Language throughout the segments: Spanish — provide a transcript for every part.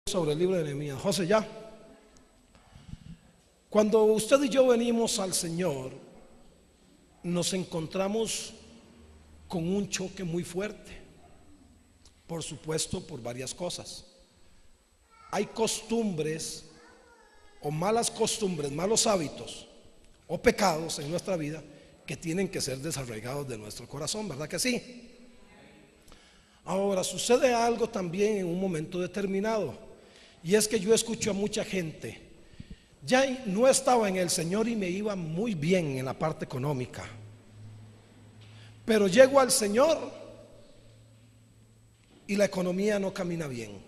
Sobre el libro de Nehemías. José, ya. Cuando usted y yo venimos al Señor, nos encontramos con un choque muy fuerte. Por supuesto, por varias cosas. Hay costumbres o malas costumbres, malos hábitos o pecados en nuestra vida que tienen que ser desarraigados de nuestro corazón, ¿verdad que sí? Ahora, sucede algo también en un momento determinado. Y es que yo escucho a mucha gente, ya no estaba en el Señor y me iba muy bien en la parte económica, pero llego al Señor y la economía no camina bien.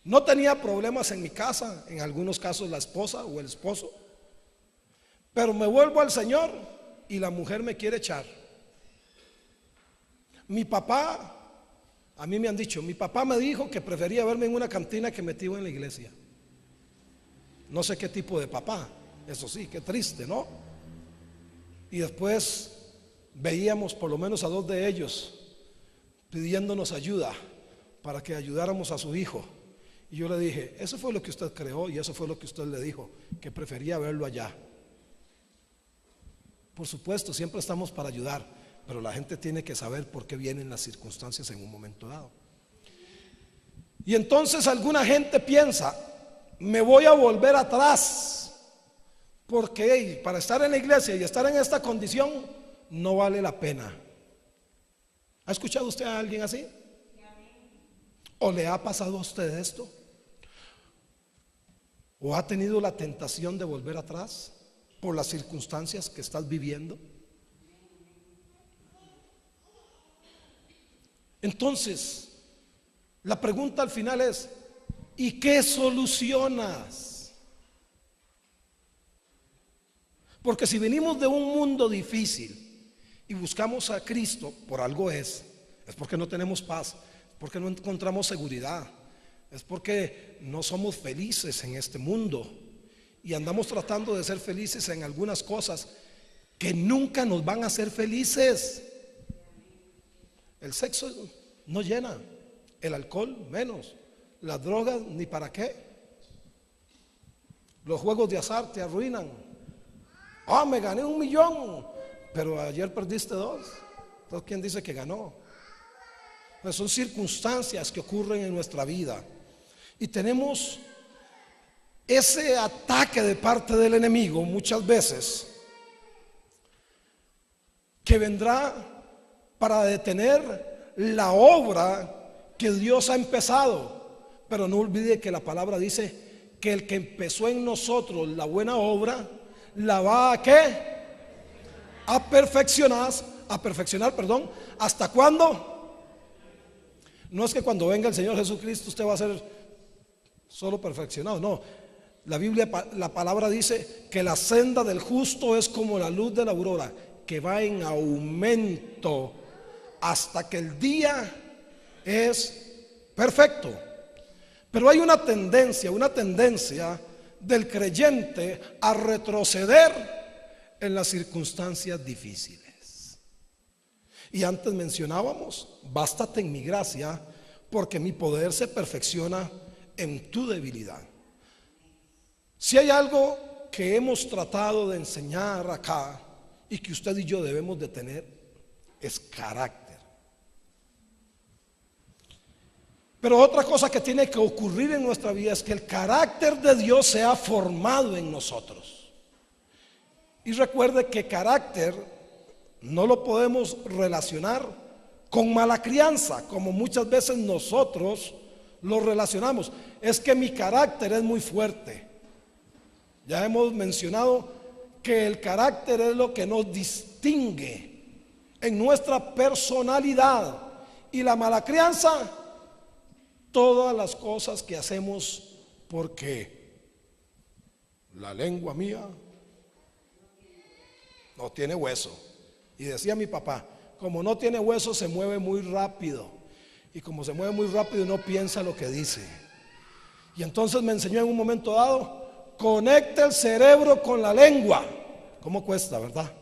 No tenía problemas en mi casa, en algunos casos la esposa o el esposo, pero me vuelvo al Señor y la mujer me quiere echar. Mi papá, a mí me han dicho, mi papá me dijo que prefería verme en una cantina que metido en la iglesia. No sé qué tipo de papá, eso sí, qué triste, ¿no? Y después veíamos por lo menos a dos de ellos pidiéndonos ayuda para que ayudáramos a su hijo. Y yo le dije, eso fue lo que usted creó y eso fue lo que usted le dijo, que prefería verlo allá. Por supuesto, siempre estamos para ayudar, pero la gente tiene que saber por qué vienen las circunstancias en un momento dado. Y entonces alguna gente piensa, me voy a volver atrás, porque para estar en la iglesia y estar en esta condición no vale la pena. ¿Ha escuchado usted a alguien así? ¿O le ha pasado a usted esto? ¿O ha tenido la tentación de volver atrás por las circunstancias que estás viviendo? Entonces, la pregunta al final es, ¿y qué solucionas? Porque si venimos de un mundo difícil y buscamos a Cristo, por algo es porque no tenemos paz, es porque no encontramos seguridad, es porque no somos felices en este mundo y andamos tratando de ser felices en algunas cosas que nunca nos van a hacer felices. El sexo no llena, el alcohol menos, las drogas ni para qué, los juegos de azar te arruinan. Me gané 1 millón, pero ayer perdiste 2. Entonces, ¿quién dice que ganó? Pues son circunstancias que ocurren en nuestra vida y tenemos ese ataque de parte del enemigo muchas veces que vendrá para detener la obra que Dios ha empezado. Pero no olvide que la palabra dice que el que empezó en nosotros la buena obra la va a ¿qué? A perfeccionar, ¿hasta cuándo? No es que cuando venga el Señor Jesucristo usted va a ser solo perfeccionado, no. La Biblia, la palabra dice que la senda del justo es como la luz de la aurora, que va en aumento hasta que el día es perfecto. Pero hay una tendencia del creyente a retroceder en las circunstancias difíciles. Y antes mencionábamos, bástate en mi gracia, porque mi poder se perfecciona en tu debilidad. Si hay algo que hemos tratado de enseñar acá y que usted y yo debemos de tener, es carácter. Pero otra cosa que tiene que ocurrir en nuestra vida es que el carácter de Dios se ha formado en nosotros. Y recuerde que carácter no lo podemos relacionar con mala crianza, como muchas veces nosotros lo relacionamos. Es que mi carácter es muy fuerte. Ya hemos mencionado que el carácter es lo que nos distingue en nuestra personalidad, y la mala crianza, todas las cosas que hacemos porque la lengua mía no tiene hueso. Y decía mi papá, como no tiene hueso se mueve muy rápido, y como se mueve muy rápido no piensa lo que dice. Y entonces me enseñó en un momento dado, conecta el cerebro con la lengua. ¿Cómo cuesta, verdad?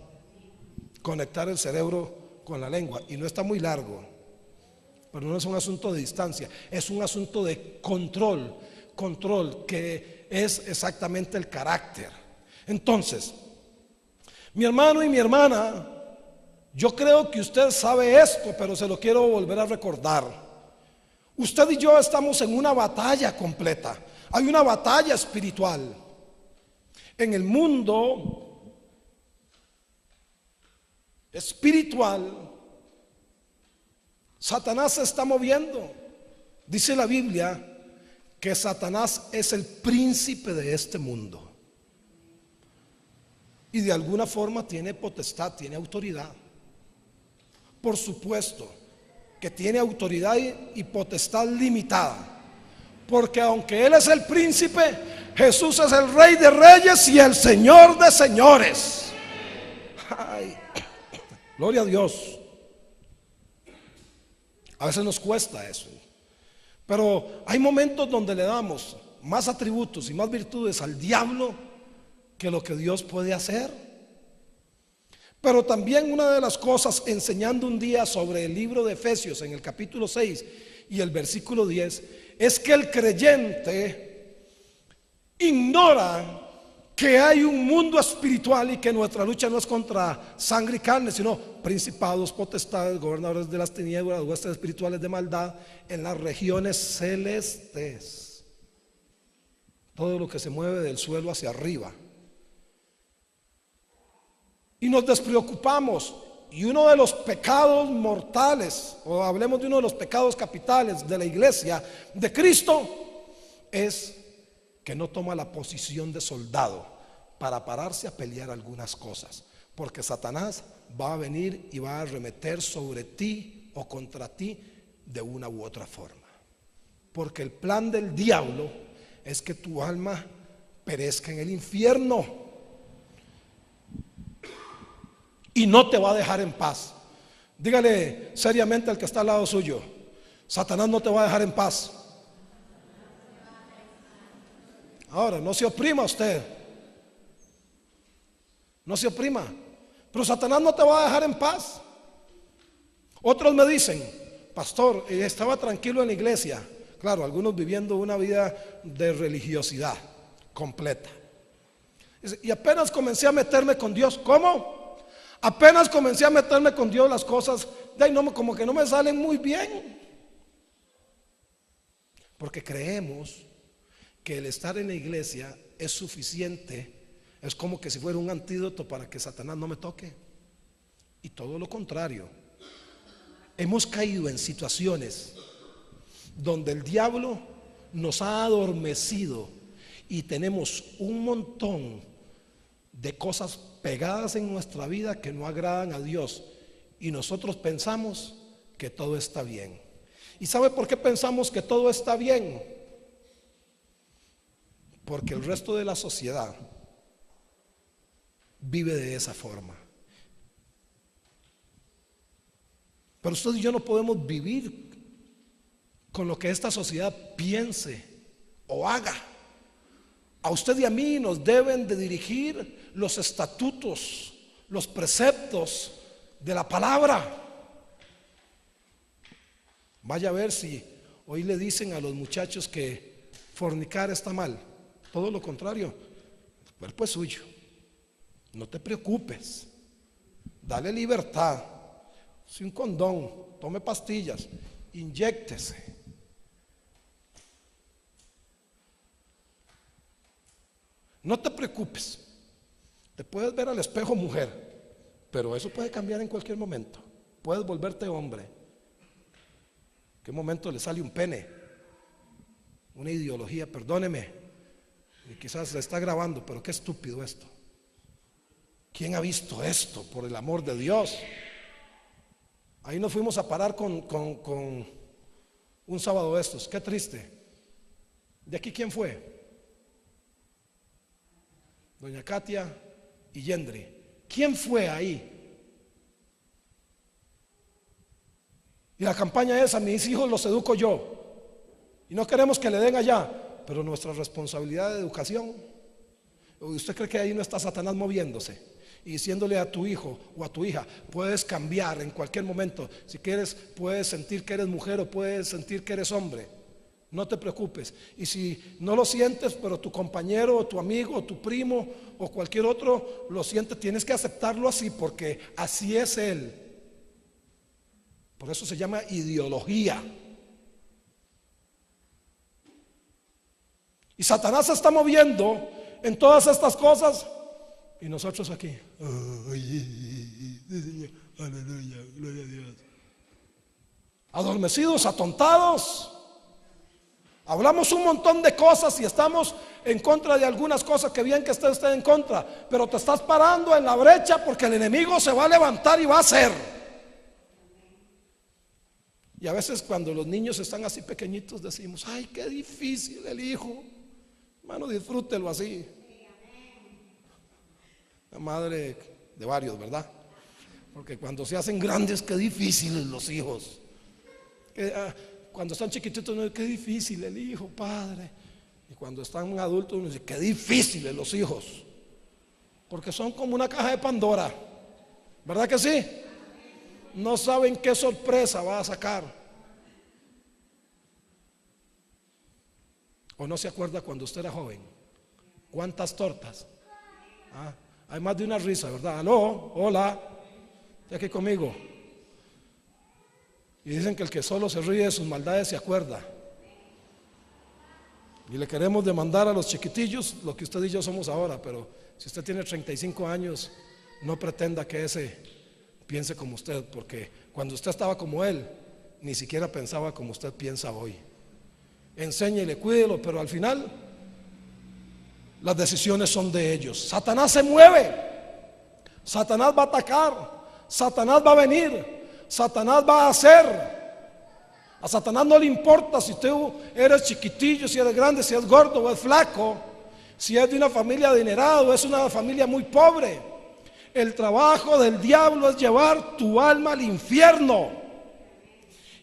Conectar el cerebro con la lengua, y no está muy largo. pero no es un asunto de distancia, es un asunto de control, control que es exactamente el carácter. Entonces, mi hermano y mi hermana, yo creo que usted sabe esto, pero se lo quiero volver a recordar. Usted y yo estamos en una batalla completa. Hay una batalla espiritual. En el mundo espiritual, Satanás se está moviendo. Dice la Biblia que Satanás es el príncipe de este mundo. Y de alguna forma tiene potestad, tiene autoridad. Por supuesto que tiene autoridad y potestad limitada, porque aunque Él es el príncipe, Jesús es el Rey de Reyes y el Señor de Señores. Ay, gloria a Dios. A veces nos cuesta eso, pero hay momentos donde le damos más atributos y más virtudes al diablo que lo que Dios puede hacer. Pero también una de las cosas, enseñando un día sobre el libro de Efesios en el capítulo 6 y el versículo 10, es que el creyente ignora que hay un mundo espiritual y que nuestra lucha no es contra sangre y carne, sino principados, potestades, gobernadores de las tinieblas, huestes espirituales de maldad en las regiones celestes. Todo lo que se mueve del suelo hacia arriba. Y nos despreocupamos. Y uno de los pecados mortales, o hablemos de uno de los pecados capitales de la iglesia de Cristo, es que no toma la posición de soldado para pararse a pelear algunas cosas, porque Satanás va a venir y va a arremeter sobre ti o contra ti de una u otra forma, porque el plan del diablo es que tu alma perezca en el infierno y no te va a dejar en paz. Dígale seriamente al que está al lado suyo: Satanás no te va a dejar en paz. Ahora, no se oprima usted, no se oprima, pero Satanás no te va a dejar en paz. Otros me dicen: pastor, estaba tranquilo en la iglesia. Claro, algunos viviendo una vida de religiosidad completa. Y apenas comencé a meterme con Dios. ¿Cómo? Apenas comencé a meterme con Dios, las cosas como que no me salen muy bien, porque creemos que el estar en la iglesia es suficiente. Es como que si fuera un antídoto para que Satanás no me toque. Y todo lo contrario. Hemos caído en situaciones donde el diablo nos ha adormecido y tenemos un montón de cosas pegadas en nuestra vida que no agradan a Dios, y nosotros pensamos que todo está bien. ¿Y sabe por qué pensamos que todo está bien? Porque el resto de la sociedad vive de esa forma. Pero usted y yo no podemos vivir con lo que esta sociedad piense o haga. A usted y a mí nos deben de dirigir los estatutos, los preceptos de la palabra. Vaya a ver si hoy le dicen a los muchachos que fornicar está mal. Todo lo contrario, el cuerpo es suyo. No te preocupes, dale libertad. Si un condón, tome pastillas, inyéctese. No te preocupes. Te puedes ver al espejo mujer, pero eso puede cambiar en cualquier momento. Puedes volverte hombre. ¿En qué momento le sale un pene? Una ideología, perdóneme, y quizás le está grabando, pero qué estúpido esto. ¿Quién ha visto esto, por el amor de Dios? Ahí nos fuimos a parar con un sábado de estos. Qué triste. ¿De aquí quién fue? Doña Katia y Yendri. ¿Quién fue ahí? Y la campaña esa: mis hijos los educo yo. Y no queremos que le den allá, pero nuestra responsabilidad de educación. ¿Usted cree que ahí no está Satanás moviéndose? y diciéndole a tu hijo o a tu hija: puedes cambiar en cualquier momento. Si quieres, puedes sentir que eres mujer o puedes sentir que eres hombre. No te preocupes. Y si no lo sientes, pero tu compañero o tu amigo o tu primo o cualquier otro lo siente, tienes que aceptarlo así, porque así es él. Por eso se llama ideología. Y Satanás se está moviendo en todas estas cosas y nosotros aquí, aleluya, gloria a Dios, adormecidos, atontados. Hablamos un montón de cosas y estamos en contra de algunas cosas. Que bien que esté usted en contra, pero te estás parando en la brecha, porque el enemigo se va a levantar y va a hacer. Y a veces cuando los niños están así pequeñitos decimos: ay, qué difícil el hijo. Hermano, disfrútelo así. La madre de varios, ¿verdad? Porque cuando se hacen grandes, qué difíciles los hijos. Cuando están chiquititos, no, qué difícil el hijo, padre. Y cuando están adultos, uno dice: qué difíciles los hijos. Porque son como una caja de Pandora, ¿verdad que sí? No saben qué sorpresa va a sacar. ¿O no se acuerda cuando usted era joven? ¿Cuántas tortas? Hay más de una risa, ¿verdad? Aló, hola, ¿está aquí conmigo? Y dicen que el que solo se ríe de sus maldades se acuerda. Y le queremos demandar a los chiquitillos lo que usted y yo somos ahora. Pero si usted tiene 35 años, no pretenda que ese piense como usted, porque cuando usted estaba como él, ni siquiera pensaba como usted piensa hoy. Enséñele, cuídelo, pero al final las decisiones son de ellos. Satanás se mueve, Satanás va a atacar, Satanás va a venir, Satanás va a hacer. A Satanás no le importa si tú eres chiquitillo, si eres grande, si eres gordo o es flaco, si es de una familia adinerada o es una familia muy pobre. El trabajo del diablo es llevar tu alma al infierno.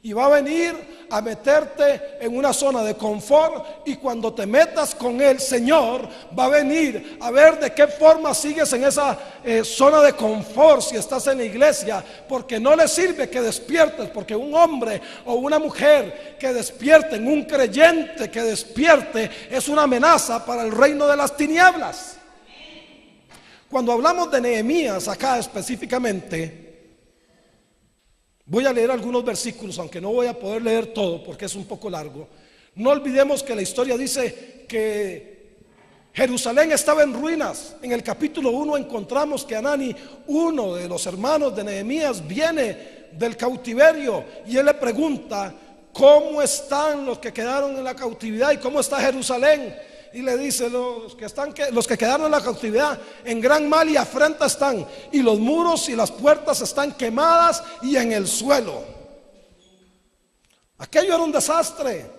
Y va a venir a meterte en una zona de confort, y cuando te metas con el Señor, va a venir a ver de qué forma sigues en esa zona de confort si estás en la iglesia, porque no le sirve que despiertes, porque un hombre o una mujer que despierten, un creyente que despierte, es una amenaza para el reino de las tinieblas. Cuando hablamos de Nehemías acá específicamente, voy a leer algunos versículos, aunque no voy a poder leer todo porque es un poco largo. No olvidemos que la historia dice que Jerusalén estaba en ruinas. En el capítulo 1 encontramos que Hanani, uno de los hermanos de Nehemías, viene del cautiverio y él le pregunta: ¿cómo están los que quedaron en la cautividad y cómo está Jerusalén? Y le dice: los que quedaron en la cautividad en gran mal y afrenta están, y los muros y las puertas están quemadas y en el suelo. Aquello era un desastre.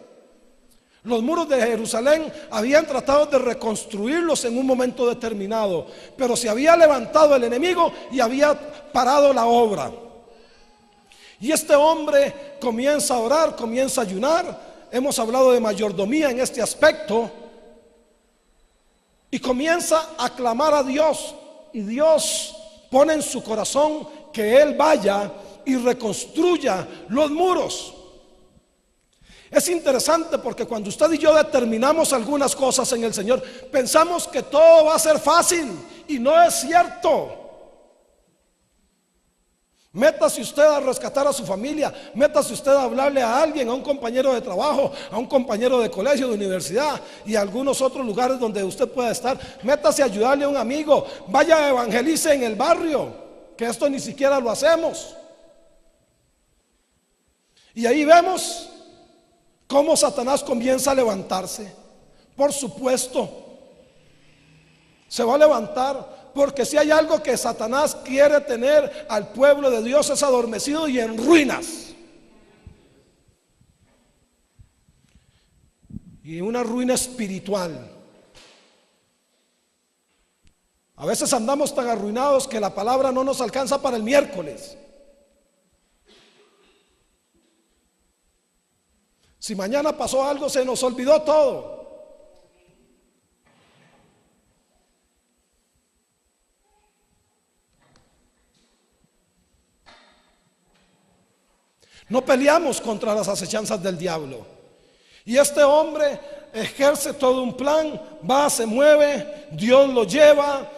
Los muros de Jerusalén habían tratado de reconstruirlos en un momento determinado, pero se había levantado el enemigo y había parado la obra. Y este hombre comienza a orar, comienza a ayunar. Hemos hablado de mayordomía en este aspecto. Y comienza a clamar a Dios, y Dios pone en su corazón que él vaya y reconstruya los muros. Es interesante porque cuando usted y yo determinamos algunas cosas en el Señor, pensamos que todo va a ser fácil, y no es cierto. Métase usted a rescatar a su familia, métase usted a hablarle a alguien, a un compañero de trabajo, a un compañero de colegio, de universidad y a algunos otros lugares donde usted pueda estar. Métase a ayudarle a un amigo, vaya a evangelice en el barrio, que esto ni siquiera lo hacemos. Y ahí vemos cómo Satanás comienza a levantarse. Por supuesto, se va a levantar, porque si hay algo que Satanás quiere tener al pueblo de Dios es adormecido y en ruinas. Y una ruina espiritual. A veces andamos tan arruinados que la palabra no nos alcanza para el miércoles. Si mañana pasó algo, se nos olvidó todo. No peleamos contra las acechanzas del diablo. Y este hombre ejerce todo un plan, va, se mueve, Dios lo lleva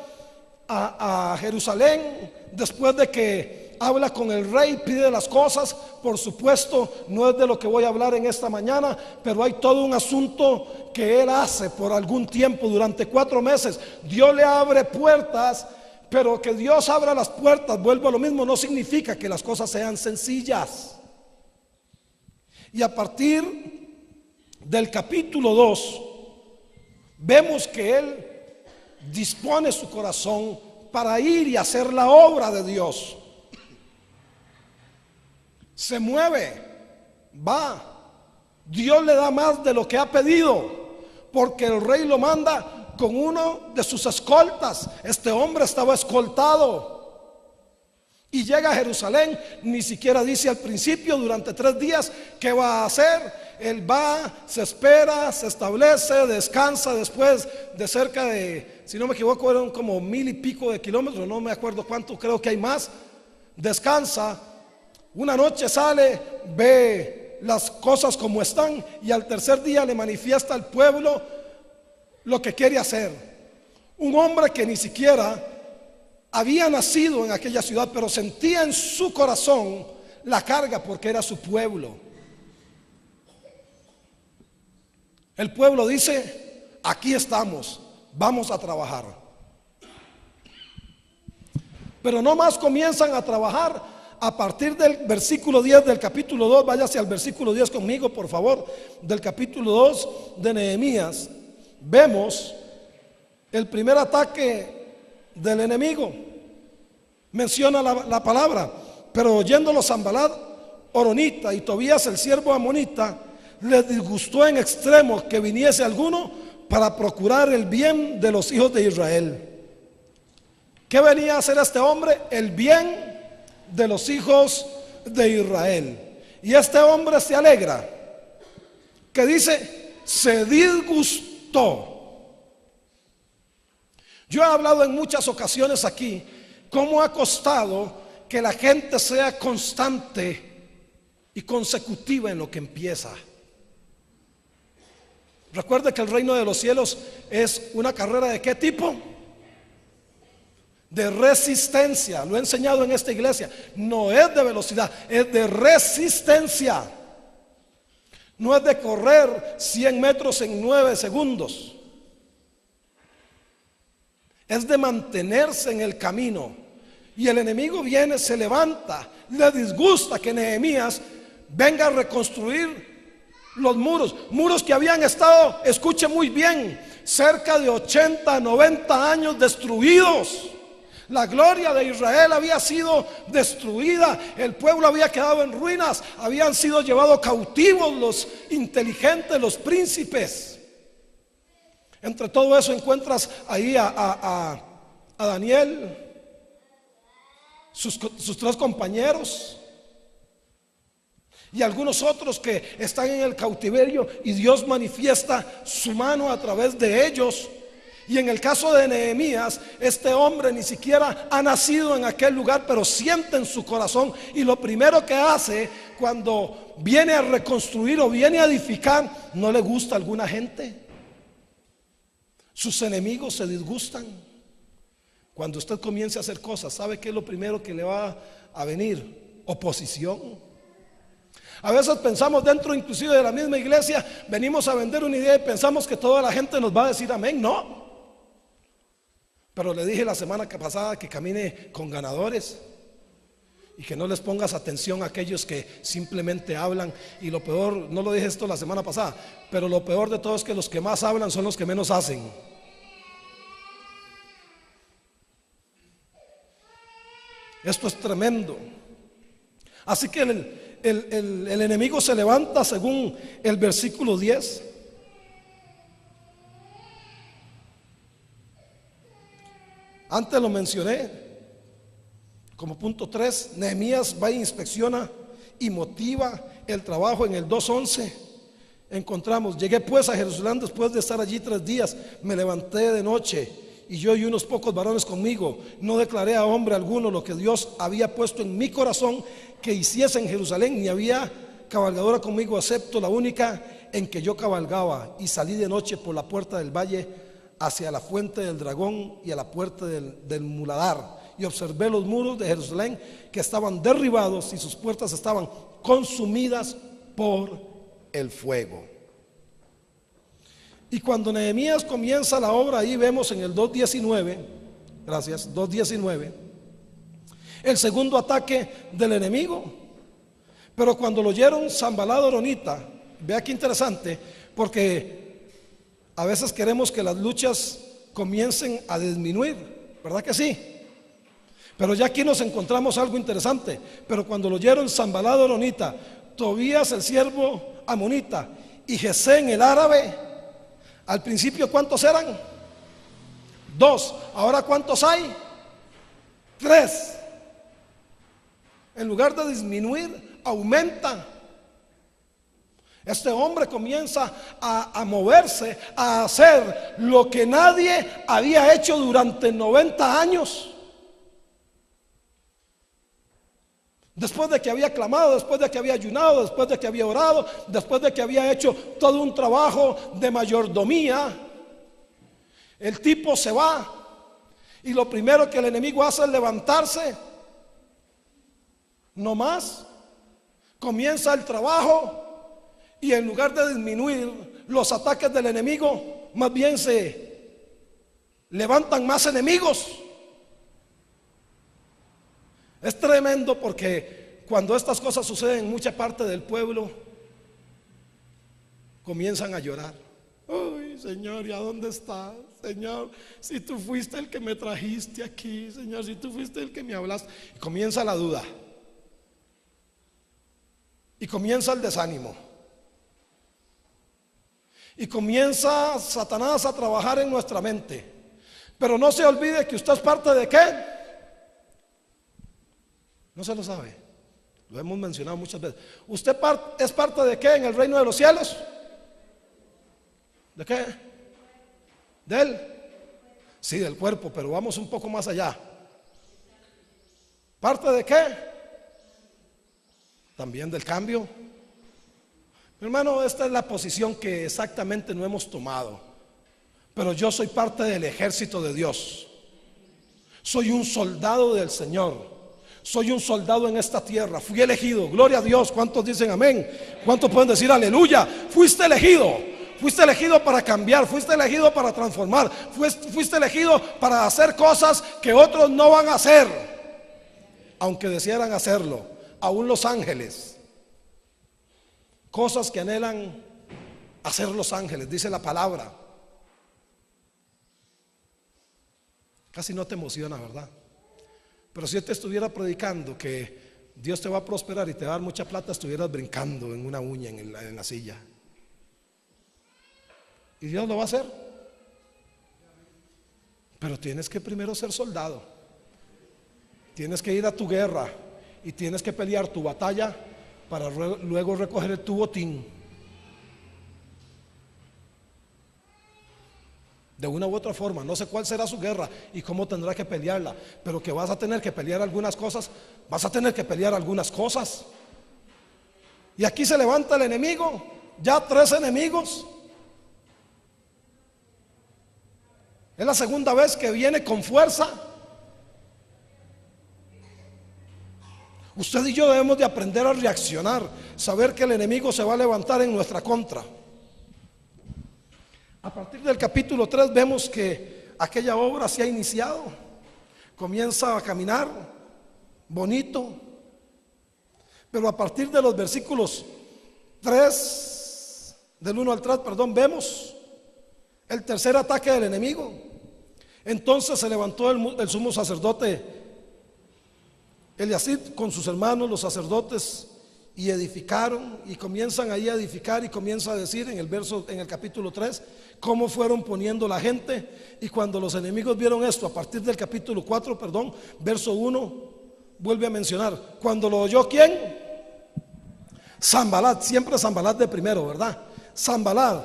a Jerusalén. Después de que habla con el rey, pide las cosas. Por supuesto, no es de lo que voy a hablar en esta mañana, pero hay todo un asunto que él hace por algún tiempo, durante 4 meses. Dios le abre puertas, pero que Dios abra las puertas, vuelvo a lo mismo, no significa que las cosas sean sencillas. Y a partir del capítulo 2 vemos que él dispone su corazón para ir y hacer la obra de Dios. Se mueve, va. Dios le da más de lo que ha pedido, porque el rey lo manda con uno de sus escoltas. Este hombre estaba escoltado y llega a Jerusalén. Ni siquiera dice al principio, durante 3 días, qué va a hacer. Él va, se espera, se establece, descansa después de cerca de, si no me equivoco, eran como 1000 y pico de kilómetros, no me acuerdo cuánto, creo que hay más. Descansa, una noche sale, ve las cosas como están, y al tercer día le manifiesta al pueblo lo que quiere hacer. Un hombre que ni siquiera había nacido en aquella ciudad, pero sentía en su corazón la carga porque era su pueblo. El pueblo dice: aquí estamos, vamos a trabajar. Pero no más comienzan a trabajar a partir del versículo 10 del capítulo 2. Váyase al versículo 10 conmigo, por favor, del capítulo 2 de Nehemías. Vemos el primer ataque del enemigo. Menciona la palabra: pero oyéndolo Sanballat horonita y Tobías el siervo amonita, les disgustó en extremo que viniese alguno para procurar el bien de los hijos de Israel. ¿Qué venía a hacer este hombre? El bien de los hijos de Israel. Y este hombre se alegra, que dice: se disgustó. Yo he hablado en muchas ocasiones aquí cómo ha costado que la gente sea constante y consecutiva en lo que empieza. Recuerde que el reino de los cielos es una carrera ¿de qué tipo? De resistencia. Lo he enseñado en esta iglesia. No es de velocidad, es de resistencia. No es de correr 100 metros en 9 segundos. Es de mantenerse en el camino. Y el enemigo viene, se levanta, le disgusta que Nehemías venga a reconstruir los muros que habían estado, escuche muy bien, cerca de 80, 90 años destruidos. La gloria de Israel había sido destruida, el pueblo había quedado en ruinas, habían sido llevados cautivos los inteligentes, los príncipes. Entre todo eso encuentras ahí a Daniel, sus 3 compañeros y algunos otros que están en el cautiverio, y Dios manifiesta su mano a través de ellos. Y en el caso de Nehemías, este hombre ni siquiera ha nacido en aquel lugar, pero siente en su corazón, y lo primero que hace cuando viene a reconstruir o viene a edificar, no le gusta a alguna gente. Sus enemigos se disgustan. Cuando usted comience a hacer cosas, ¿sabe qué es lo primero que le va a venir? Oposición. A veces pensamos, dentro inclusive de la misma iglesia, venimos a vender una idea y pensamos que toda la gente nos va a decir amén. No. Pero le dije la semana pasada que camine con ganadores y que no les pongas atención a aquellos que simplemente hablan. Y lo peor, no lo dije esto la semana pasada, pero lo peor de todo es que los que más hablan son los que menos hacen. Esto es tremendo. Así que el enemigo se levanta según el versículo 10. Antes lo mencioné como punto 3. Nehemías va e inspecciona y motiva el trabajo. En el 2:11 encontramos: llegué pues a Jerusalén después de estar allí 3 días, me levanté de noche y yo y unos pocos varones conmigo, no declaré a hombre alguno lo que Dios había puesto en mi corazón que hiciese en Jerusalén, ni había cabalgadora conmigo, excepto la única en que yo cabalgaba, y salí de noche por la puerta del valle hacia la fuente del dragón y a la puerta del muladar, y observé los muros de Jerusalén que estaban derribados y sus puertas estaban consumidas por el fuego. Y cuando Nehemías comienza la obra, ahí vemos en el 2:19, gracias, 2:19, el segundo ataque del enemigo. Pero cuando lo oyeron Sanbalat horonita, vea qué interesante, porque a veces queremos que las luchas comiencen a disminuir, ¿verdad que sí? Pero ya aquí nos encontramos algo interesante. Pero cuando lo oyeron Sanbalat horonita, Tobías el siervo amonita y Gesén el árabe, al principio ¿cuántos eran? 2. Ahora ¿cuántos hay? 3. En lugar de disminuir, aumenta. Este hombre comienza a moverse, a hacer lo que nadie había hecho durante 90 años. Después de que había clamado, después de que había ayunado, después de que había orado, después de que había hecho todo un trabajo de mayordomía, el tipo se va y lo primero que el enemigo hace es levantarse. No más, comienza el trabajo y en lugar de disminuir los ataques del enemigo, más bien se levantan más enemigos. Es tremendo porque cuando estas cosas suceden en mucha parte del pueblo, comienzan a llorar. Ay, Señor, ¿y a dónde estás? Señor, si tú fuiste el que me trajiste aquí, Señor, si tú fuiste el que me hablaste. Y comienza la duda. Y comienza el desánimo. Y comienza Satanás a trabajar en nuestra mente. Pero no se olvide que usted es parte de ¿qué? No se lo sabe. Lo hemos mencionado muchas veces. ¿Usted es parte de qué en el reino de los cielos? ¿De qué? ¿De él? Sí, del cuerpo, pero vamos un poco más allá. ¿Parte de qué? También del cambio. Mi hermano, esta es la posición que exactamente no hemos tomado. Pero yo soy parte del ejército de Dios. Soy un soldado del Señor. Soy un soldado en esta tierra. Fui elegido. Gloria a Dios. ¿Cuántos dicen amén? ¿Cuántos pueden decir aleluya? Fuiste elegido. Fuiste elegido para cambiar. Fuiste elegido para transformar. Fuiste elegido para hacer cosas que otros no van a hacer, aunque desearan hacerlo. Aún los ángeles. Cosas que anhelan hacer los ángeles, dice la palabra. Casi no te emociona, ¿verdad? Pero si yo te estuviera predicando que Dios te va a prosperar y te va a dar mucha plata, estuvieras brincando en una uña en la silla. Y Dios lo va a hacer. Pero tienes que primero ser soldado. Tienes que ir a tu guerra y tienes que pelear tu batalla para luego recoger tu botín. De una u otra forma, no sé cuál será su guerra y cómo tendrá que pelearla, pero que vas a tener que pelear algunas cosas, vas a tener que pelear algunas cosas. Y aquí se levanta el enemigo, ya 3 enemigos. Es la segunda vez que viene con fuerza. Usted y yo debemos de aprender a reaccionar, saber que el enemigo se va a levantar en nuestra contra. A partir del capítulo 3 vemos que aquella obra se ha iniciado, comienza a caminar bonito, pero a partir de los versículos 3, del 1 al 3, vemos el tercer ataque del enemigo. Entonces se levantó el sumo sacerdote Eliasib con sus hermanos los sacerdotes y edificaron, y comienzan ahí a edificar, y comienza a decir en el capítulo 3 cómo fueron poniendo la gente. Y cuando los enemigos vieron esto, a partir del capítulo 4, verso 1, vuelve a mencionar, cuando lo oyó ¿quién? Sanbalat, siempre Sanbalat de primero, ¿verdad? Sanbalat,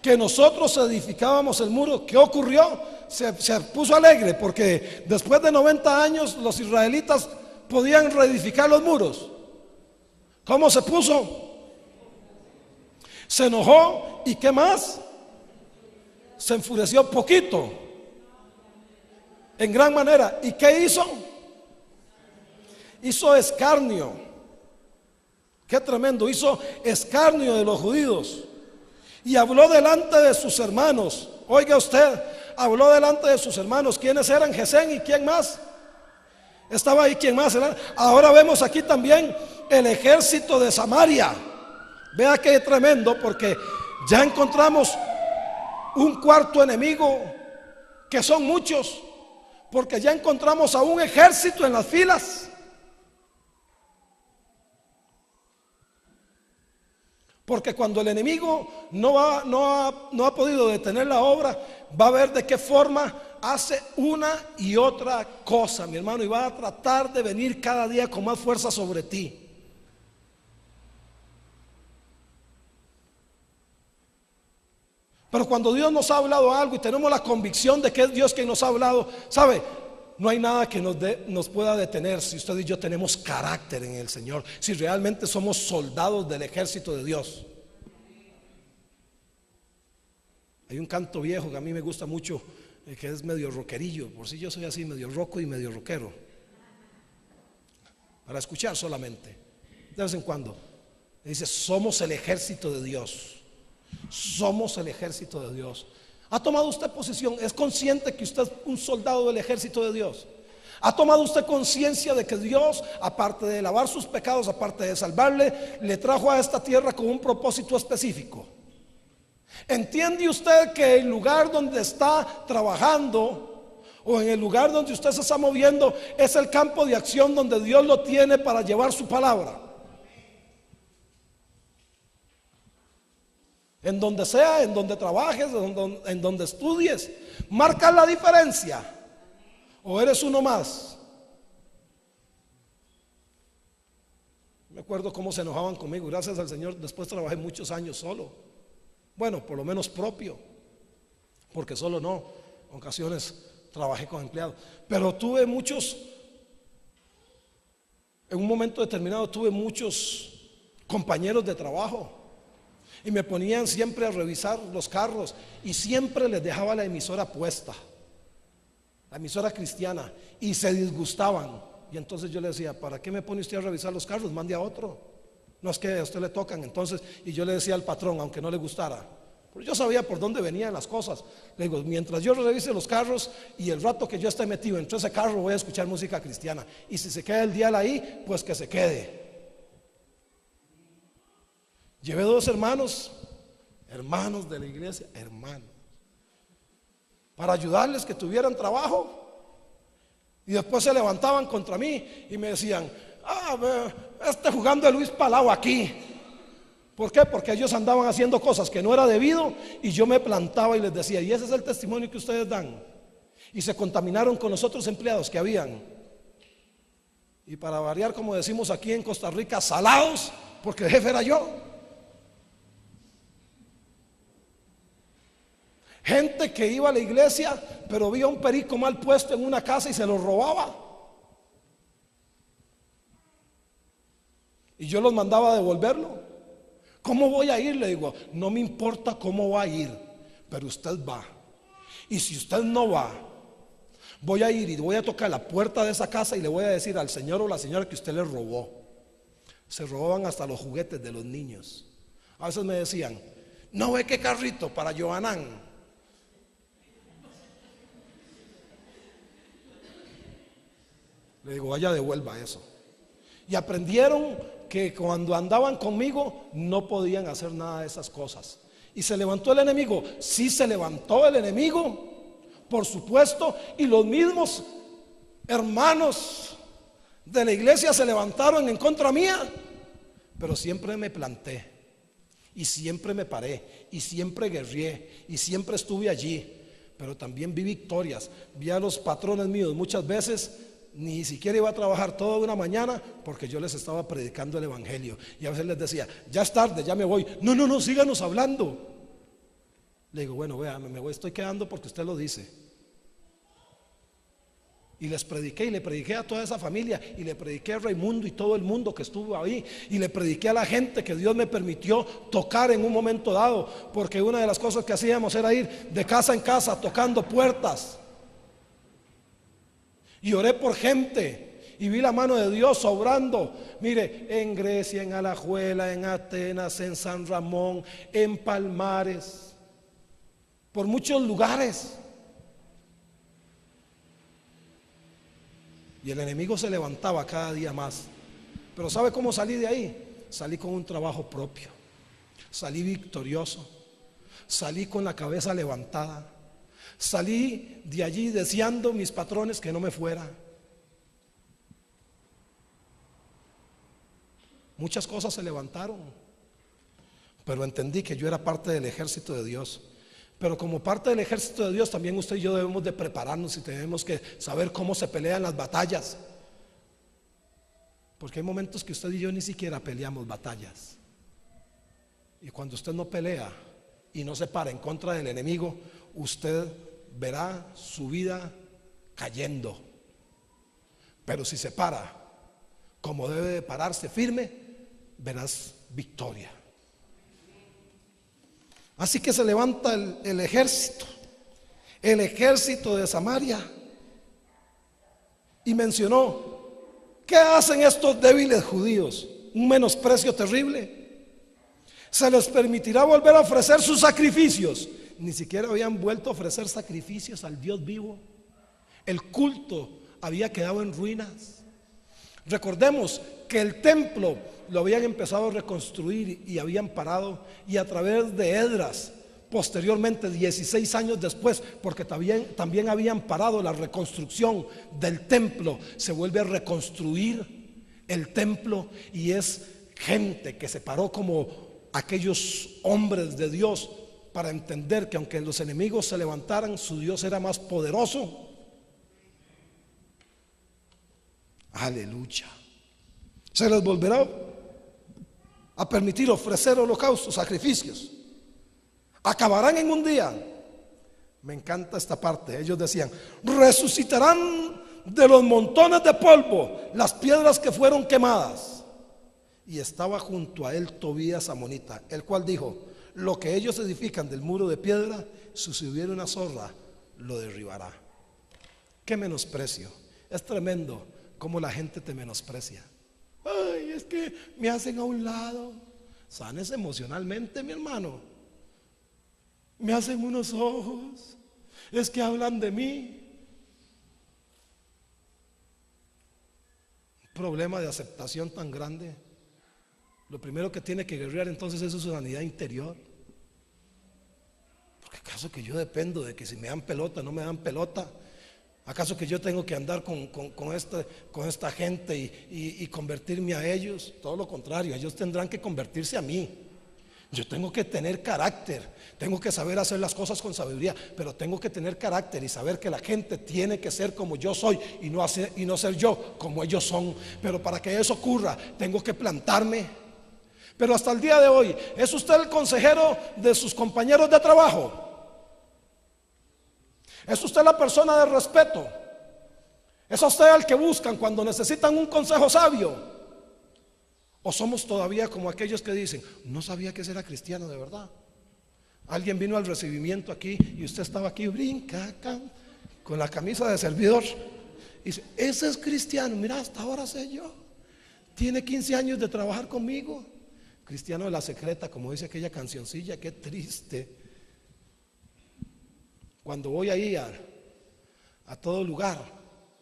que nosotros edificábamos el muro, ¿qué ocurrió? Se puso alegre porque después de 90 años los israelitas podían reedificar los muros. ¿Cómo se puso? Se enojó. ¿Y qué más? Se enfureció poquito, en gran manera. ¿Y qué hizo? Hizo escarnio. Qué tremendo. Hizo escarnio de los judíos y habló delante de sus hermanos. Oiga usted, habló delante de sus hermanos. ¿Quiénes eran? Gesén. ¿Y quién más? Estaba ahí. ¿Quién más? Ahora vemos aquí también el ejército de Samaria. Vea qué tremendo, porque ya encontramos un cuarto enemigo, que son muchos, porque ya encontramos a un ejército en las filas. Porque cuando el enemigo no ha podido detener la obra, va a ver de qué forma hace una y otra cosa, mi hermano, y va a tratar de venir cada día con más fuerza sobre ti. Pero cuando Dios nos ha hablado algo y tenemos la convicción de que es Dios quien nos ha hablado, ¿sabe? No hay nada que nos pueda detener si usted y yo tenemos carácter en el Señor, si realmente somos soldados del ejército de Dios. Hay un canto viejo que a mí me gusta mucho, que es medio rockerillo. Por si yo soy así, medio roco y medio rockero, para escuchar solamente de vez en cuando. Dice: somos el ejército de Dios. Somos el ejército de Dios. ¿Ha tomado usted posición? ¿Es consciente que usted es un soldado del ejército de Dios? ¿Ha tomado usted conciencia de que Dios, aparte de lavar sus pecados, aparte de salvarle, le trajo a esta tierra con un propósito específico? ¿Entiende usted que el lugar donde está trabajando, o en el lugar donde usted se está moviendo, es el campo de acción donde Dios lo tiene para llevar su palabra? En donde sea, en donde trabajes, en donde estudies, marca la diferencia. ¿O eres uno más? Me acuerdo cómo se enojaban conmigo. Gracias al Señor, después trabajé muchos años solo. Bueno, por lo menos propio, porque solo no. En ocasiones trabajé con empleados, pero tuve muchos. En un momento determinado tuve muchos compañeros de trabajo. Y me ponían siempre a revisar los carros y siempre les dejaba la emisora puesta, la emisora cristiana, y se disgustaban. Y entonces yo le decía: ¿para qué me pone usted a revisar los carros? Mande a otro. No es que a usted le tocan. Entonces, y yo le decía al patrón, aunque no le gustara, porque yo sabía por dónde venían las cosas. Le digo: mientras yo revise los carros y el rato que yo esté metido entre ese carro, voy a escuchar música cristiana. Y si se queda el dial ahí, pues que se quede. Llevé 2 hermanos de la iglesia, para ayudarles que tuvieran trabajo, y después se levantaban contra mí y me decían: jugando a Luis Palau aquí. ¿Por qué? Porque ellos andaban haciendo cosas que no era debido, y yo me plantaba y les decía: y ese es el testimonio que ustedes dan. Y se contaminaron con los otros empleados que habían, y para variar, como decimos aquí en Costa Rica, salados, porque el jefe era yo. Gente que iba a la iglesia, pero veía un perico mal puesto en una casa y se lo robaba, y yo los mandaba a devolverlo. ¿Cómo voy a ir? Le digo: no me importa cómo va a ir, pero usted va. Y si usted no va, voy a ir y voy a tocar la puerta de esa casa y le voy a decir al señor o la señora que usted le robó. Se robaban hasta los juguetes de los niños. A veces me decían: ¿no ve qué carrito para Johanán? Le digo: vaya, devuelva eso. Y aprendieron que cuando andaban conmigo no podían hacer nada de esas cosas. Y se levantó el enemigo. Sí, se levantó el enemigo, por supuesto. Y los mismos hermanos de la iglesia se levantaron en contra mía. Pero siempre me planté, y siempre me paré, y siempre guerrié, y siempre estuve allí. Pero también vi victorias. Vi a los patrones míos muchas veces ni siquiera iba a trabajar toda una mañana, porque yo les estaba predicando el evangelio. Y a veces les decía: ya es tarde, ya me voy. No, síganos hablando. Le digo, bueno, vea, estoy quedando porque usted lo dice. Y les prediqué, y le prediqué a toda esa familia, y le prediqué a Raimundo y todo el mundo que estuvo ahí, y le prediqué a la gente que Dios me permitió tocar en un momento dado, porque una de las cosas que hacíamos era ir de casa en casa tocando puertas. Y oré por gente y vi la mano de Dios obrando. Mire, en Grecia, en Alajuela, en Atenas, en San Ramón, en Palmares, por muchos lugares. Y el enemigo se levantaba cada día más. Pero ¿sabe cómo salí de ahí? Salí con un trabajo propio, salí victorioso, salí con la cabeza levantada, salí de allí deseando mis patrones que no me fuera. Muchas cosas se levantaron, pero entendí que yo era parte del ejército de Dios. Pero como parte del ejército de Dios, también usted y yo debemos de prepararnos y tenemos que saber cómo se pelean las batallas. Porque hay momentos que usted y yo ni siquiera peleamos batallas. Y cuando usted no pelea y no se para en contra del enemigo, usted verá su vida cayendo. Pero si se para como debe de pararse firme, verás victoria. Así que se levanta el ejército de Samaria, y mencionó: ¿qué hacen estos débiles judíos? Un menosprecio terrible. Se les permitirá volver a ofrecer sus sacrificios. Ni siquiera habían vuelto a ofrecer sacrificios al Dios vivo. El culto había quedado en ruinas. Recordemos que el templo lo habían empezado a reconstruir y habían parado, y a través de Esdras, posteriormente 16 años después, porque también habían parado la reconstrucción del templo, se vuelve a reconstruir el templo, y es gente que se paró como aquellos hombres de Dios para entender que aunque los enemigos se levantaran, su Dios era más poderoso. Aleluya. Se les volverá a permitir ofrecer holocaustos, sacrificios. Acabarán en un día. Me encanta esta parte. Ellos decían: resucitarán de los montones de polvo las piedras que fueron quemadas. Y estaba junto a él Tobías amonita, el cual dijo: lo que ellos edifican del muro de piedra, si subiera una zorra, lo derribará. Qué menosprecio. Es tremendo cómo la gente te menosprecia. Ay, es que me hacen a un lado. Sanes emocionalmente, mi hermano. Me hacen unos ojos. Es que hablan de mí. Un problema de aceptación tan grande. Lo primero que tiene que guerrear entonces es su sanidad interior. Porque acaso que yo dependo de que si me dan pelota, no me dan pelota. ¿Acaso que yo tengo que andar con esta gente y convertirme a ellos? Todo lo contrario, ellos tendrán que convertirse a mí. Yo tengo que tener carácter, tengo que saber hacer las cosas con sabiduría, pero tengo que tener carácter y saber que la gente tiene que ser como yo soy y no ser yo como ellos son. Pero para que eso ocurra, tengo que plantarme. Pero hasta el día de hoy, ¿es usted el consejero de sus compañeros de trabajo? ¿Es usted la persona de respeto? ¿Es usted el que buscan cuando necesitan un consejo sabio? ¿O somos todavía como aquellos que dicen: no sabía que ese era cristiano de verdad? Alguien vino al recibimiento aquí y usted estaba aquí, brinca acá, con la camisa de servidor, y dice: ese es cristiano, mira, hasta ahora sé yo. Tiene 15 años de trabajar conmigo. Cristiano de la secreta, como dice aquella cancioncilla. Qué triste. Cuando voy ahí a todo lugar,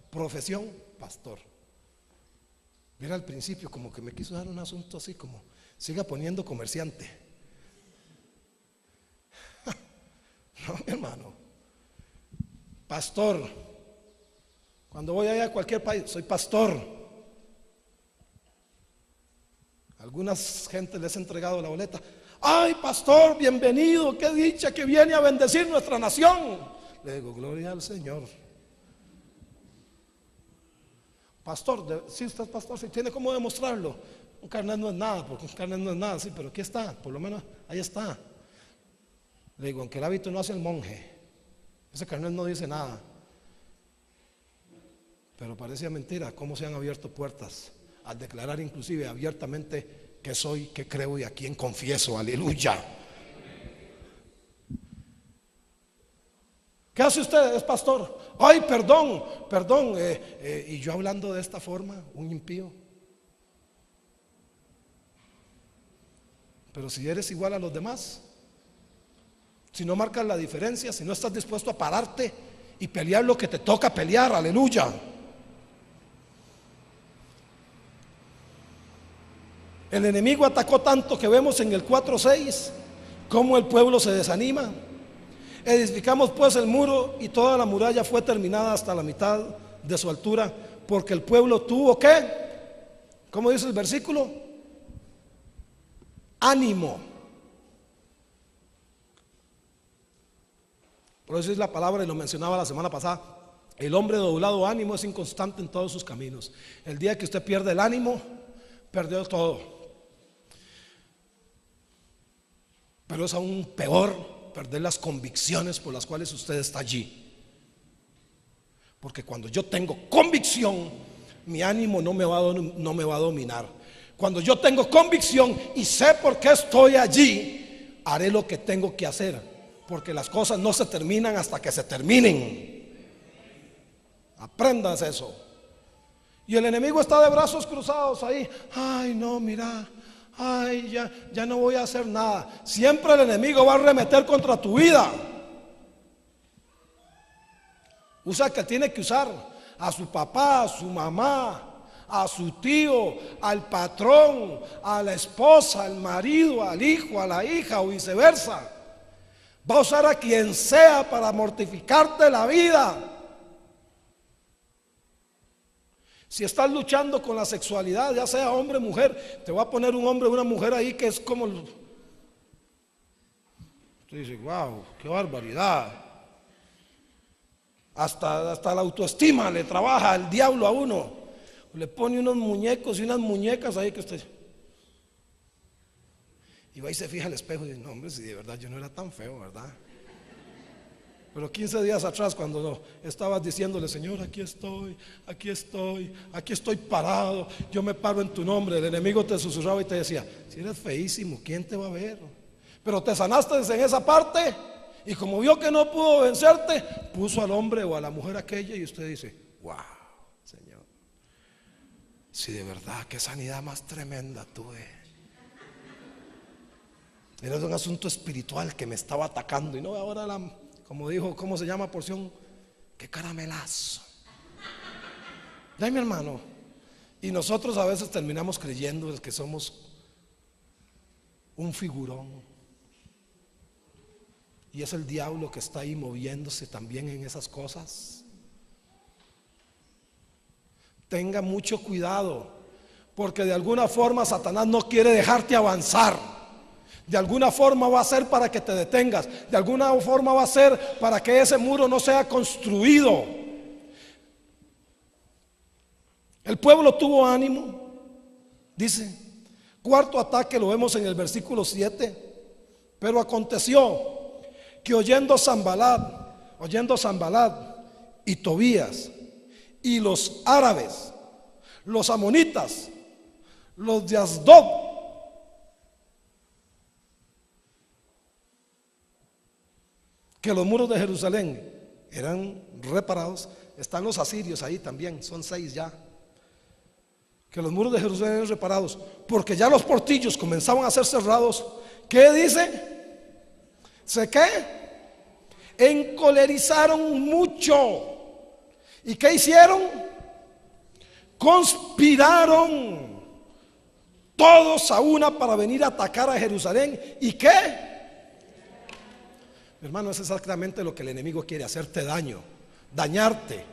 profesión, pastor. Mira, al principio como que me quiso dar un asunto así como: siga poniendo comerciante. No, mi hermano. Pastor. Cuando voy allá a cualquier país, soy pastor. Algunas gente les he entregado la boleta: ay, pastor, bienvenido, qué dicha que viene a bendecir nuestra nación. Le digo: gloria al Señor. Pastor, si usted es pastor, si tiene cómo demostrarlo. Un carnet no es nada, porque un carnet no es nada, sí, pero aquí está, por lo menos ahí está. Le digo, aunque el hábito no hace el monje, ese carnet no dice nada. Pero parecía mentira cómo se han abierto puertas al declarar inclusive abiertamente que soy, que creo y a quién confieso. Aleluya. ¿Qué hace usted? Es pastor. Ay, perdón. Y yo hablando de esta forma, un impío. Pero si eres igual a los demás, si no marcas la diferencia, si no estás dispuesto a pararte y pelear lo que te toca pelear, aleluya. El enemigo atacó tanto que vemos en el 4:6 cómo el pueblo se desanima. Edificamos pues el muro y toda la muralla fue terminada hasta la mitad de su altura, porque el pueblo tuvo ¿qué? ¿Cómo dice el versículo? Ánimo. Por eso es la palabra, y lo mencionaba la semana pasada. El hombre de doblado ánimo es inconstante en todos sus caminos. El día que usted pierde el ánimo, perdió todo. Pero es aún peor perder las convicciones por las cuales usted está allí. Porque cuando yo tengo convicción, mi ánimo no me va a dominar. Cuando yo tengo convicción y sé por qué estoy allí, haré lo que tengo que hacer, porque las cosas no se terminan hasta que se terminen. Aprendas eso. Y el enemigo está de brazos cruzados ahí. Ay, no, mira. Ay, ya no voy a hacer nada. Siempre el enemigo va a arremeter contra tu vida. Usa que tiene que usar a su papá, a su mamá, a su tío, al patrón, a la esposa, al marido, al hijo, a la hija o viceversa. Va a usar a quien sea para mortificarte la vida. Si estás luchando con la sexualidad, ya sea hombre o mujer, te va a poner un hombre o una mujer ahí que es como... Usted dice, wow, qué barbaridad. Hasta la autoestima le trabaja el diablo a uno. Le pone unos muñecos y unas muñecas ahí que usted... Y va y se fija al espejo y dice, no hombre, si de verdad yo no era tan feo, ¿verdad? Pero 15 días atrás, cuando estabas diciéndole, Señor, aquí estoy parado, yo me paro en tu nombre, el enemigo te susurraba y te decía, si eres feísimo, ¿quién te va a ver? Pero te sanaste en esa parte, y como vio que no pudo vencerte, puso al hombre o a la mujer aquella, y usted dice, wow, Señor, si de verdad, qué sanidad más tremenda tuve. Era un asunto espiritual que me estaba atacando, y no ahora como dijo, ¿cómo se llama porción? ¡Qué caramelazo! ¿Ya, mi hermano? Y nosotros a veces terminamos creyendo que somos un figurón. Y es el diablo que está ahí moviéndose también en esas cosas. Tenga mucho cuidado, porque de alguna forma Satanás no quiere dejarte avanzar. De alguna forma va a ser para que te detengas. De alguna forma va a ser para que ese muro no sea construido. El pueblo tuvo ánimo. Dice, cuarto ataque lo vemos en el versículo 7. Pero aconteció que oyendo Sanbalat y Tobías y los árabes, los amonitas, los de Asdod, que los muros de Jerusalén eran reparados. Están los asirios ahí también, son 6 ya. Que los muros de Jerusalén eran reparados, porque ya los portillos comenzaban a ser cerrados. ¿Qué dice? ¿Se qué? Encolerizaron mucho. ¿Y qué hicieron? Conspiraron todos a una para venir a atacar a Jerusalén. ¿Y qué? Hermano, es exactamente lo que el enemigo quiere, hacerte daño, dañarte.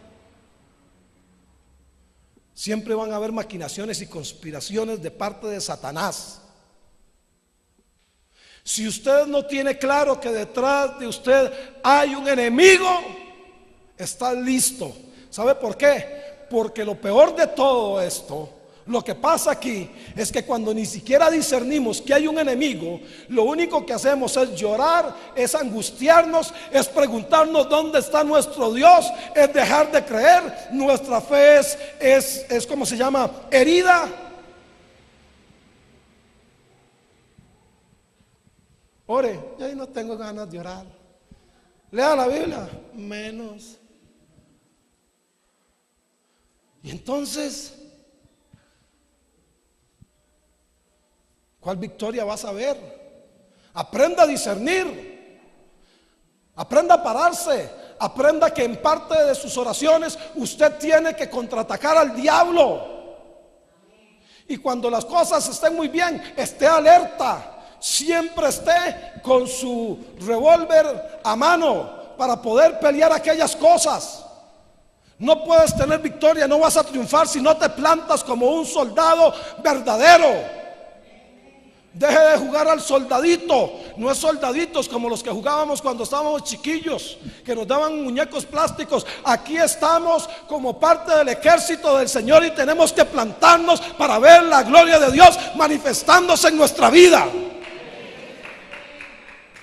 Siempre van a haber maquinaciones y conspiraciones de parte de Satanás. Si usted no tiene claro que detrás de usted hay un enemigo, está listo. ¿Sabe por qué? Porque lo peor de todo esto, Lo que pasa aquí es que cuando ni siquiera discernimos que hay un enemigo, lo único que hacemos es llorar, es angustiarnos, es preguntarnos dónde está nuestro Dios, es dejar de creer. Nuestra fe es ¿cómo se llama? Herida. Ore, yo ahí no tengo ganas de orar. Lea la Biblia, menos. Y entonces, ¿cuál victoria vas a ver? Aprenda a discernir, aprenda a pararse, aprenda que en parte de sus oraciones usted tiene que contraatacar al diablo. Y cuando las cosas estén muy bien, esté alerta. Siempre esté con su revólver a mano para poder pelear aquellas cosas. No puedes tener victoria, no vas a triunfar si no te plantas como un soldado verdadero. Deje de jugar al soldadito. No es soldaditos como los que jugábamos cuando estábamos chiquillos, que nos daban muñecos plásticos. Aquí estamos como parte del ejército del Señor y tenemos que plantarnos para ver la gloria de Dios manifestándose en nuestra vida.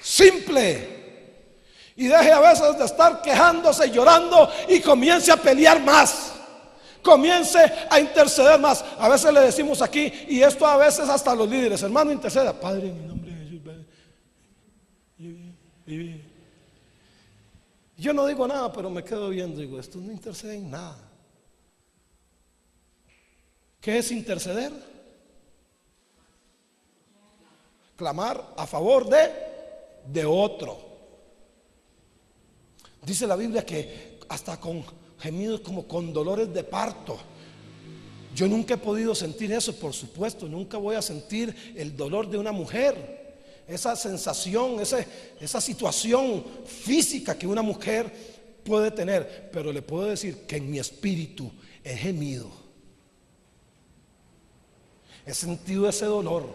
Simple. Y deje a veces de estar quejándose y llorando y comience a pelear más. Comience a interceder más. A veces le decimos aquí, y esto a veces hasta a los líderes: hermano, interceda. Padre, en el nombre de Jesús. Yo no digo nada, pero me quedo viendo. Digo, esto no intercede en nada. ¿Qué es interceder? Clamar a favor de otro. Dice la Biblia que hasta con gemidos como con dolores de parto. Yo nunca he podido sentir eso, por supuesto. Nunca voy a sentir el dolor de una mujer, esa sensación, esa situación física que una mujer puede tener. Pero le puedo decir que en mi espíritu he gemido, he sentido ese dolor,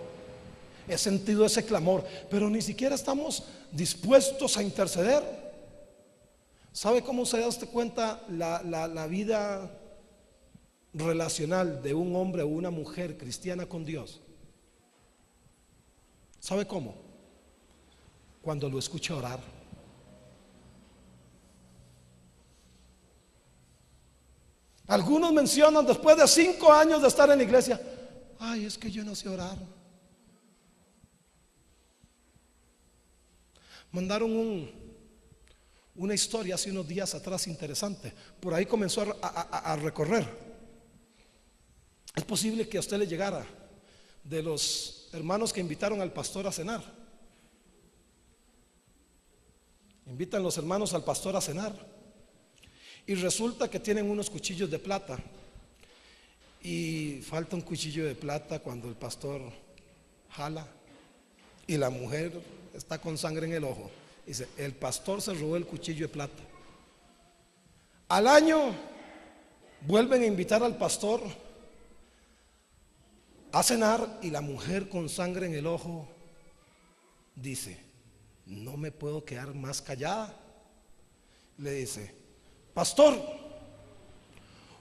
he sentido ese clamor, pero ni siquiera estamos dispuestos a interceder. ¿Sabe cómo se da usted cuenta la vida relacional de un hombre o una mujer cristiana con Dios? ¿Sabe cómo? Cuando lo escucha orar. Algunos mencionan después de 5 años de estar en la iglesia: ay, es que yo no sé orar. Mandaron una historia hace unos días atrás interesante. Por ahí comenzó a recorrer. Es posible que a usted le llegara de los hermanos que invitaron al pastor a cenar. Invitan los hermanos al pastor a cenar y resulta que tienen unos cuchillos de plata, y falta un cuchillo de plata cuando el pastor jala y la mujer está con sangre en el ojo. Dice: el pastor se robó el cuchillo de plata. Al año vuelven a invitar al pastor a cenar y la mujer con sangre en el ojo dice: no me puedo quedar más callada. Le dice: pastor,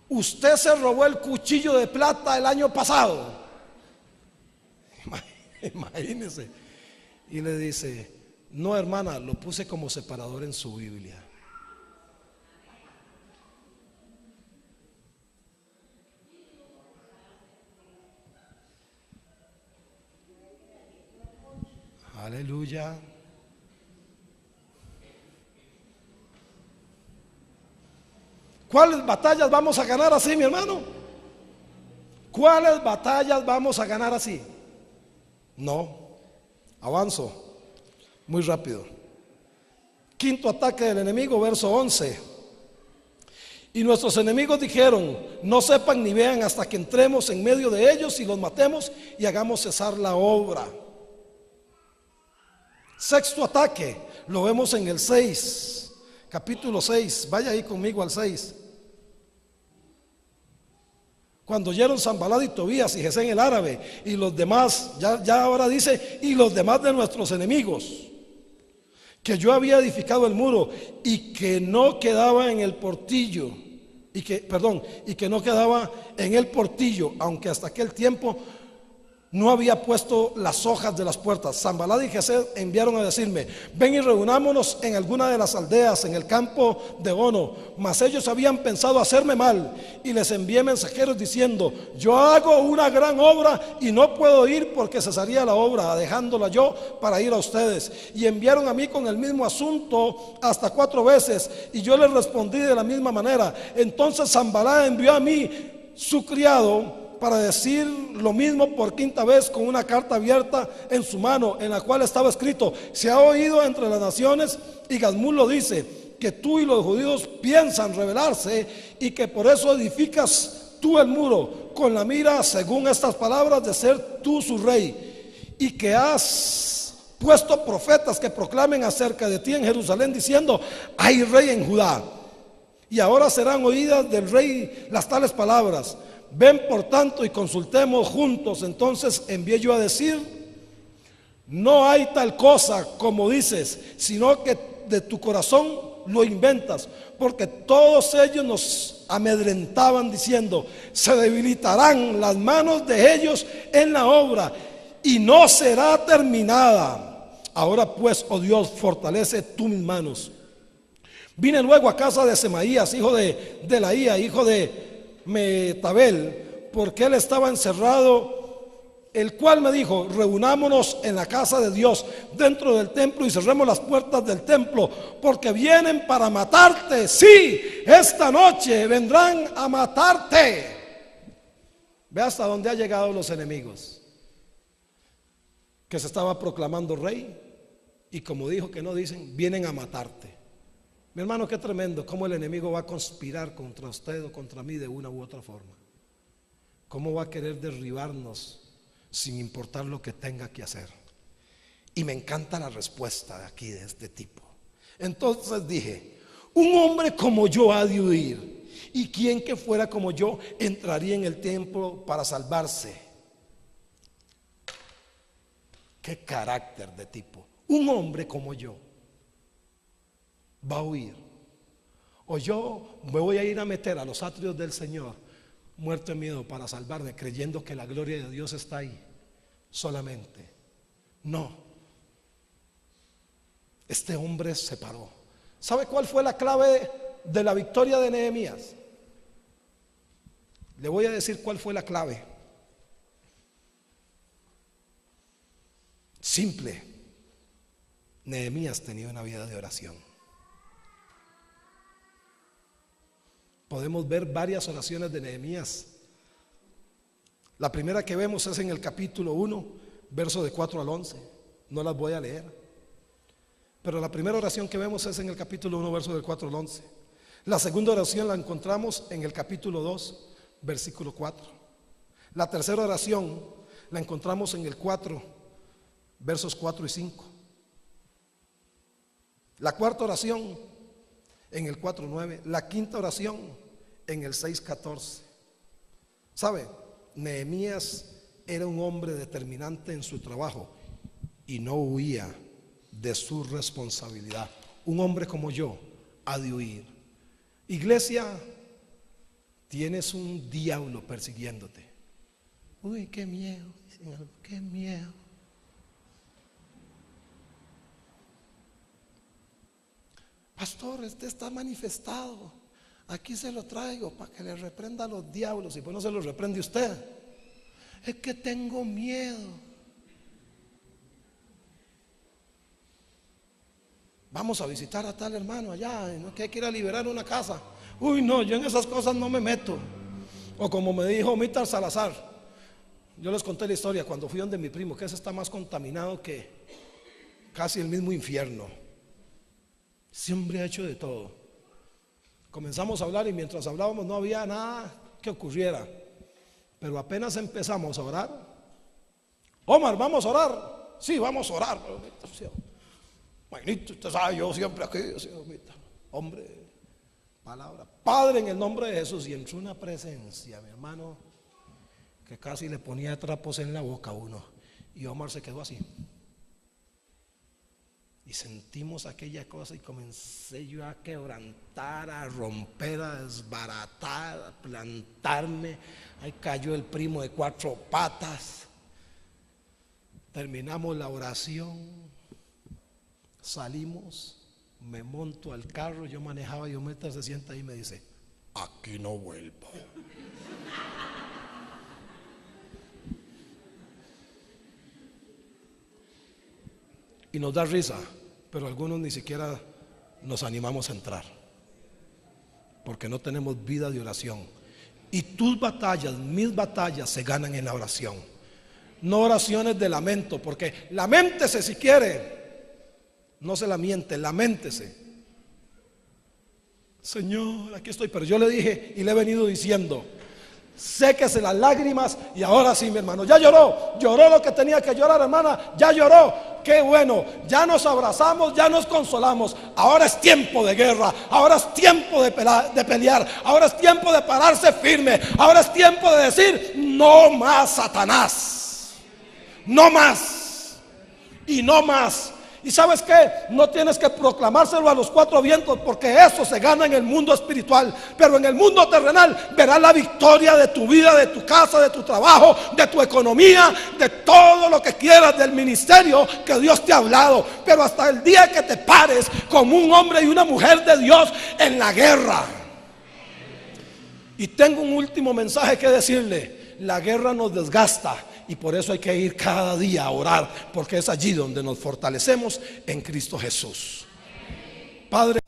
usted se robó el cuchillo de plata el año pasado. Imagínese. Y le dice: no, hermana, lo puse como separador en su Biblia. Aleluya. ¿Cuáles batallas vamos a ganar así, mi hermano? ¿Cuáles batallas vamos a ganar así? No. Avanzo muy rápido. Quinto ataque del enemigo, verso 11. Y nuestros enemigos dijeron: no sepan ni vean hasta que entremos en medio de ellos y los matemos y hagamos cesar la obra. Sexto ataque, lo vemos en el 6, capítulo 6. Vaya ahí conmigo al 6. Cuando oyeron Sanbalat y Tobías y Gesén el árabe y los demás, ya ahora dice: y los demás de nuestros enemigos, que yo había edificado el muro y que no quedaba en el portillo, y que no quedaba en el portillo, aunque hasta aquel tiempo no había puesto las hojas de las puertas. Sanballat y Gesed enviaron a decirme: ven y reunámonos en alguna de las aldeas, en el campo de Ono. Mas ellos habían pensado hacerme mal, y les envié mensajeros diciendo: yo hago una gran obra y no puedo ir, porque cesaría la obra, dejándola yo para ir a ustedes. Y enviaron a mí con el mismo asunto hasta 4 veces, y yo les respondí de la misma manera. Entonces Sanballat envió a mí su criado para decir lo mismo por 5ª vez, con una carta abierta en su mano, en la cual estaba escrito: se ha oído entre las naciones, y Gazmul lo dice, que tú y los judíos piensan rebelarse, y que por eso edificas tú el muro, con la mira, según estas palabras, de ser tú su rey, y que has puesto profetas que proclamen acerca de ti en Jerusalén, diciendo: hay rey en Judá. Y ahora serán oídas del rey las tales palabras. Ven por tanto y consultemos juntos. Entonces envié yo a decir: no hay tal cosa como dices, sino que de tu corazón lo inventas, porque todos ellos nos amedrentaban diciendo: se debilitarán las manos de ellos en la obra y no será terminada. Ahora pues, oh Dios, fortalece tú mis manos. Vine luego a casa de Semaías, hijo de Delaía, hijo de Metabel, porque él estaba encerrado, el cual me dijo: reunámonos en la casa de Dios, dentro del templo, y cerremos las puertas del templo, porque vienen para matarte. Sí, esta noche vendrán a matarte. Ve hasta dónde han llegado los enemigos, que se estaba proclamando rey, y como dijo que no dicen, vienen a matarte. Mi hermano, qué tremendo cómo el enemigo va a conspirar contra usted o contra mí de una u otra forma. Cómo va a querer derribarnos sin importar lo que tenga que hacer. Y me encanta la respuesta de aquí, de este tipo. Entonces dije: un hombre como yo ha de huir, y quien que fuera como yo entraría en el templo para salvarse. Qué carácter de tipo. Un hombre como yo va a huir, o yo me voy a ir a meter a los atrios del Señor muerto de miedo para salvarme, creyendo que la gloria de Dios está ahí solamente. No, este hombre se paró. ¿Sabe cuál fue la clave de la victoria de Nehemías? Le voy a decir cuál fue la clave. Simple: Nehemías tenía una vida de oración. Podemos ver varias oraciones de Nehemías. La primera que vemos es en el capítulo 1, verso de 4 al 11. No las voy a leer, pero la primera oración que vemos es en el capítulo 1, verso del 4 al 11. La segunda oración la encontramos en el capítulo 2, versículo 4. La tercera oración la encontramos en el 4, versos 4 y 5. La cuarta oración en el 4:9, la quinta oración en el 6:14. ¿Sabe? Nehemías era un hombre determinante en su trabajo y no huía de su responsabilidad. Un hombre como yo ha de huir. Iglesia, tienes un diablo persiguiéndote. Uy, qué miedo, qué miedo. Pastor, este está manifestado. Aquí se lo traigo para que le reprenda a los diablos. Y pues no se los reprende usted. Es que tengo miedo. Vamos a visitar a tal hermano allá, ¿no? Que hay que ir a liberar una casa. Uy, no, yo en esas cosas no me meto. O como me dijo Mítar Salazar, yo les conté la historia cuando fui donde mi primo, que ese está más contaminado que casi el mismo infierno. Siempre ha hecho de todo. Comenzamos a hablar y mientras hablábamos no había nada que ocurriera. Pero apenas empezamos a orar: Omar, ¿vamos a orar? Sí, vamos a orar. Magnito, usted sabe, yo siempre aquí. Hombre, palabra. Padre, en el nombre de Jesús. Y entró una presencia, mi hermano, que casi le ponía trapos en la boca a uno. Y Omar se quedó así. Y sentimos aquella cosa y comencé yo a quebrantar, a romper, a desbaratar, a plantarme. Ahí cayó el primo de 4 patas. Terminamos la oración, salimos, me monto al carro, yo manejaba, yo Meta se sienta ahí y me dice: aquí no vuelvo. Y nos da risa, pero algunos ni siquiera nos animamos a entrar, porque no tenemos vida de oración. Y tus batallas, mis batallas, se ganan en la oración. No oraciones de lamento, porque laméntese si quiere, no se lamente, laméntese. Señor, aquí estoy. Pero yo le dije y le he venido diciendo: séquese las lágrimas. Y ahora sí, mi hermano, ya lloró lo que tenía que llorar, hermana, ya lloró. Qué bueno, ya nos abrazamos, ya nos consolamos. Ahora es tiempo de guerra, ahora es tiempo de pelear, ahora es tiempo de pararse firme, ahora es tiempo de decir: no más, Satanás, no más y no más. Y ¿sabes qué? No tienes que proclamárselo a los 4 vientos, porque eso se gana en el mundo espiritual. Pero en el mundo terrenal verás la victoria de tu vida, de tu casa, de tu trabajo, de tu economía, de todo lo que quieras, del ministerio que Dios te ha hablado. Pero hasta el día que te pares como un hombre y una mujer de Dios en la guerra. Y tengo un último mensaje que decirle: la guerra nos desgasta. Y por eso hay que ir cada día a orar, porque es allí donde nos fortalecemos en Cristo Jesús. Padre,